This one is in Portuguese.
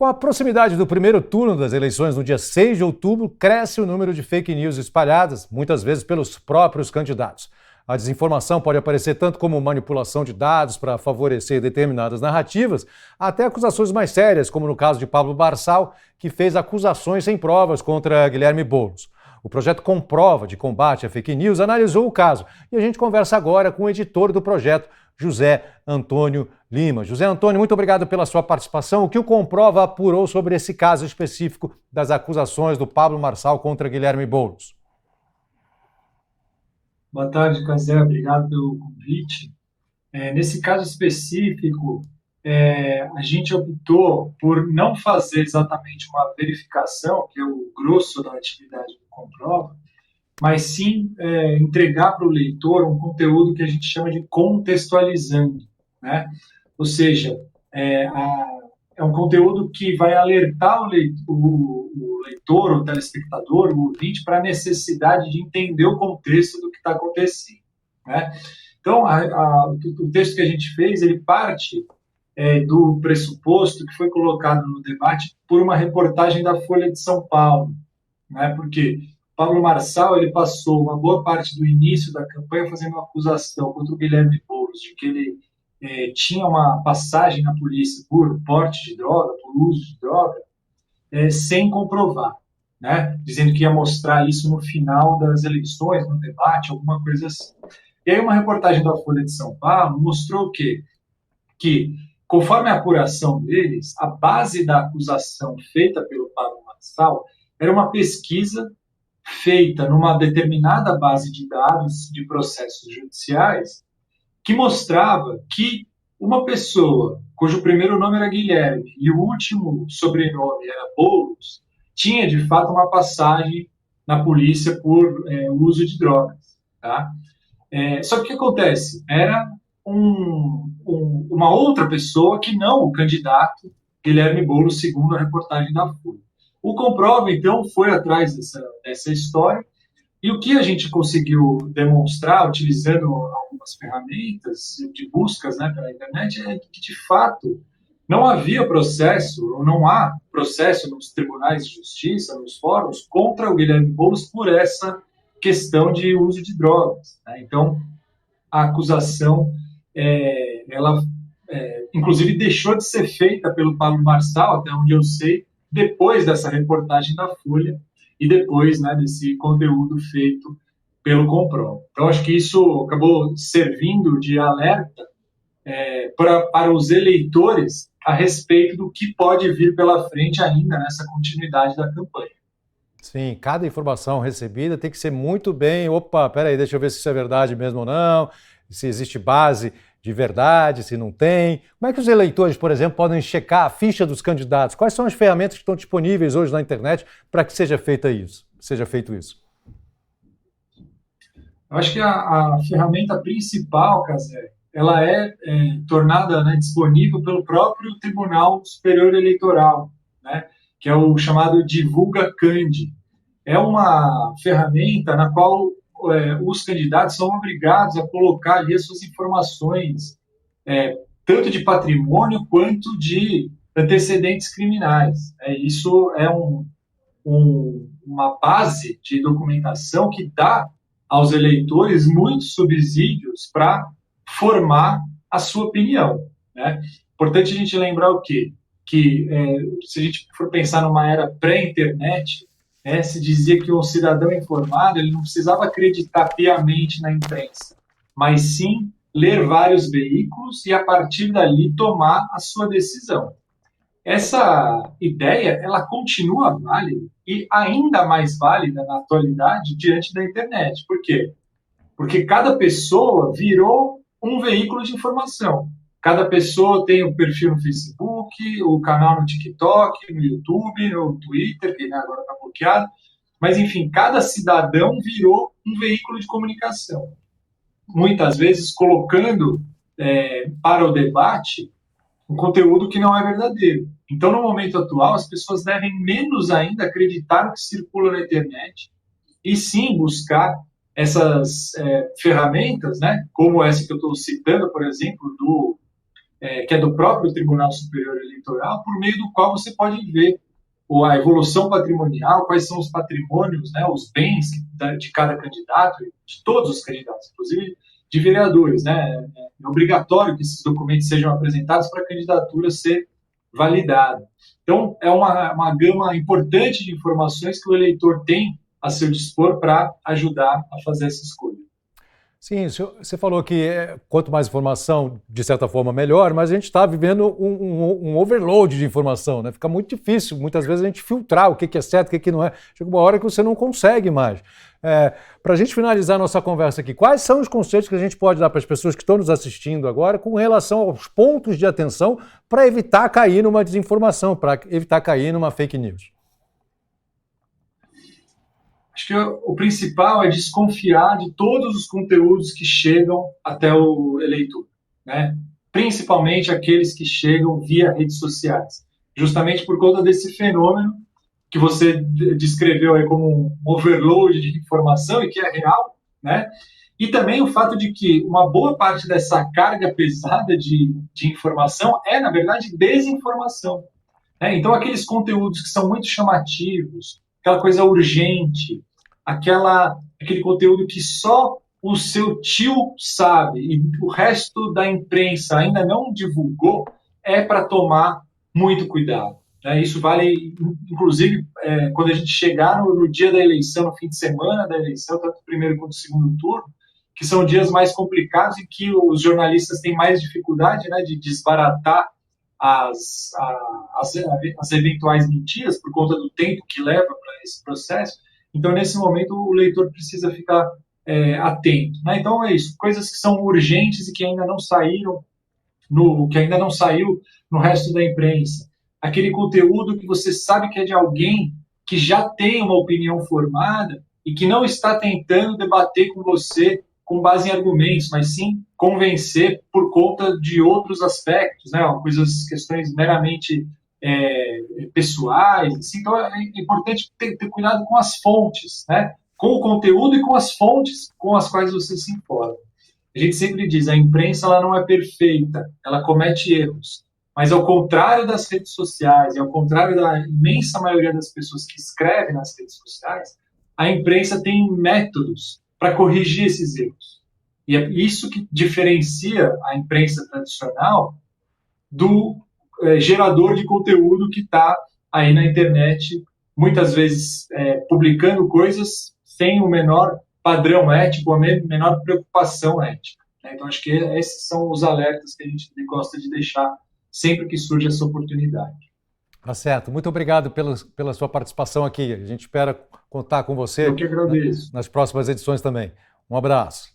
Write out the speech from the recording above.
Com a proximidade do primeiro turno das eleições no dia 6 de outubro, cresce o número de fake news espalhadas, muitas vezes pelos próprios candidatos. A desinformação pode aparecer tanto como manipulação de dados para favorecer determinadas narrativas, até acusações mais sérias, como no caso de Pablo Marçal, que fez acusações sem provas contra Guilherme Boulos. O projeto Comprova, de combate à fake news, analisou o caso e a gente conversa agora com o editor do projeto, José Antônio Lima. José Antônio, muito obrigado pela sua participação. O que o Comprova apurou sobre esse caso específico das acusações do Pablo Marçal contra Guilherme Boulos? Boa tarde, Cazé. Obrigado pelo convite. Nesse caso específico, a gente optou por não fazer exatamente uma verificação, que é o grosso da atividade do Comprova, mas sim entregar para o leitor um conteúdo que a gente chama de contextualizando, né? Ou seja, é um conteúdo que vai alertar o leitor, o telespectador, o ouvinte, para a necessidade de entender o contexto do que está acontecendo, né? Então, o texto que a gente fez, ele parte do pressuposto que foi colocado no debate por uma reportagem da Folha de São Paulo, né? Porque Pablo Marçal, ele passou uma boa parte do início da campanha fazendo uma acusação contra o Guilherme Boulos de que ele tinha uma passagem na polícia por porte de droga, por uso de droga, sem comprovar, né? Dizendo que ia mostrar isso no final das eleições, no debate, alguma coisa assim. E aí uma reportagem da Folha de São Paulo mostrou o quê? Que, conforme a apuração deles, a base da acusação feita pelo Pablo Marçal era uma pesquisa feita numa determinada base de dados de processos judiciais que mostrava que uma pessoa cujo primeiro nome era Guilherme e o último sobrenome era Boulos tinha, de fato, uma passagem na polícia por uso de drogas. Tá? Só que o que acontece? Era uma outra pessoa que não o candidato Guilherme Boulos, segundo a reportagem da Folha. O Comprova, então, foi atrás dessa história e o que a gente conseguiu demonstrar, utilizando algumas ferramentas de buscas, né, pela internet, é que, de fato, não havia processo, ou não há processo nos tribunais de justiça, nos fóruns, contra o Guilherme Boulos por essa questão de uso de drogas, né? Então, a acusação, ela, inclusive, deixou de ser feita pelo Pablo Marçal, até onde eu sei, depois dessa reportagem da Folha e depois, né, desse conteúdo feito pelo Comprova. Então, acho que isso acabou servindo de alerta para os eleitores a respeito do que pode vir pela frente ainda nessa continuidade da campanha. Sim, cada informação recebida tem que ser muito bem. Opa, peraí, deixa eu ver se isso é verdade mesmo ou não, se existe base de verdade, se não tem. Como é que os eleitores, por exemplo, podem checar a ficha dos candidatos? Quais são as ferramentas que estão disponíveis hoje na internet para que seja feito isso? Eu acho que a ferramenta principal, Casé, ela tornada, né, disponível pelo próprio Tribunal Superior Eleitoral, né, que é o chamado Divulga Candi. É uma ferramenta na qual os candidatos são obrigados a colocar ali as suas informações, tanto de patrimônio quanto de antecedentes criminais. Isso é uma base de documentação que dá aos eleitores muitos subsídios para formar a sua opinião, né? Importante a gente lembrar o quê? Que se a gente for pensar numa era pré-internet, se dizia que um cidadão informado ele não precisava acreditar piamente na imprensa, mas sim ler vários veículos e, a partir dali, tomar a sua decisão. Essa ideia ela continua válida e ainda mais válida na atualidade diante da internet. Por quê? Porque cada pessoa virou um veículo de informação. Cada pessoa tem um perfil no Facebook, o canal no TikTok, no YouTube, no Twitter, que agora está bloqueado. Mas, enfim, cada cidadão virou um veículo de comunicação. Muitas vezes colocando para o debate um conteúdo que não é verdadeiro. Então, no momento atual, as pessoas devem menos ainda acreditar no que circula na internet e sim buscar essas ferramentas, né, como essa que eu estou citando, por exemplo, que é do próprio Tribunal Superior Eleitoral, por meio do qual você pode ver a evolução patrimonial, quais são os patrimônios, né, os bens de cada candidato, de todos os candidatos, inclusive de vereadores. Né? É obrigatório que esses documentos sejam apresentados para a candidatura ser validada. Então, é uma gama importante de informações que o eleitor tem a seu dispor para ajudar a fazer essa escolha. Sim, você falou que quanto mais informação, de certa forma, melhor, mas a gente está vivendo um overload de informação, né? Fica muito difícil, muitas vezes, a gente filtrar o que é certo, o que não é. Chega uma hora que você não consegue mais. Para a gente finalizar a nossa conversa aqui, quais são os conselhos que a gente pode dar para as pessoas que estão nos assistindo agora com relação aos pontos de atenção para evitar cair numa desinformação, para evitar cair numa fake news? Acho que o principal é desconfiar de todos os conteúdos que chegam até o eleitor, né? Principalmente aqueles que chegam via redes sociais, justamente por conta desse fenômeno que você descreveu aí como um overload de informação e que é real, né? E também o fato de que uma boa parte dessa carga pesada de informação é, na verdade, desinformação, né? Então, aqueles conteúdos que são muito chamativos, aquela coisa urgente, aquele conteúdo que só o seu tio sabe e o resto da imprensa ainda não divulgou, é para tomar muito cuidado. Né? Isso vale, inclusive, quando a gente chegar no dia da eleição, no fim de semana da eleição, tanto o primeiro quanto o segundo turno, que são dias mais complicados e que os jornalistas têm mais dificuldade, né, de desbaratar as eventuais mentiras por conta do tempo que leva para esse processo. Então, nesse momento, o leitor precisa ficar atento. Né? Então, é isso. Coisas que são urgentes e que ainda não saíram, que ainda não saiu no resto da imprensa. Aquele conteúdo que você sabe que é de alguém que já tem uma opinião formada e que não está tentando debater com você com base em argumentos, mas sim convencer por conta de outros aspectos, né? Questões meramente pessoais. Assim. Então, é importante ter cuidado com as fontes, né? Com o conteúdo e com as fontes com as quais você se informa. A gente sempre diz, a imprensa ela não é perfeita, ela comete erros. Mas ao contrário das redes sociais, e ao contrário da imensa maioria das pessoas que escrevem nas redes sociais, a imprensa tem métodos para corrigir esses erros. E é isso que diferencia a imprensa tradicional do gerador de conteúdo que está aí na internet, muitas vezes publicando coisas sem o menor padrão ético, a menor preocupação ética. Então, acho que esses são os alertas que a gente gosta de deixar sempre que surge essa oportunidade. Tá certo. Muito obrigado pela sua participação aqui. A gente espera contar com você Eu que agradeço. nas próximas edições também. Um abraço.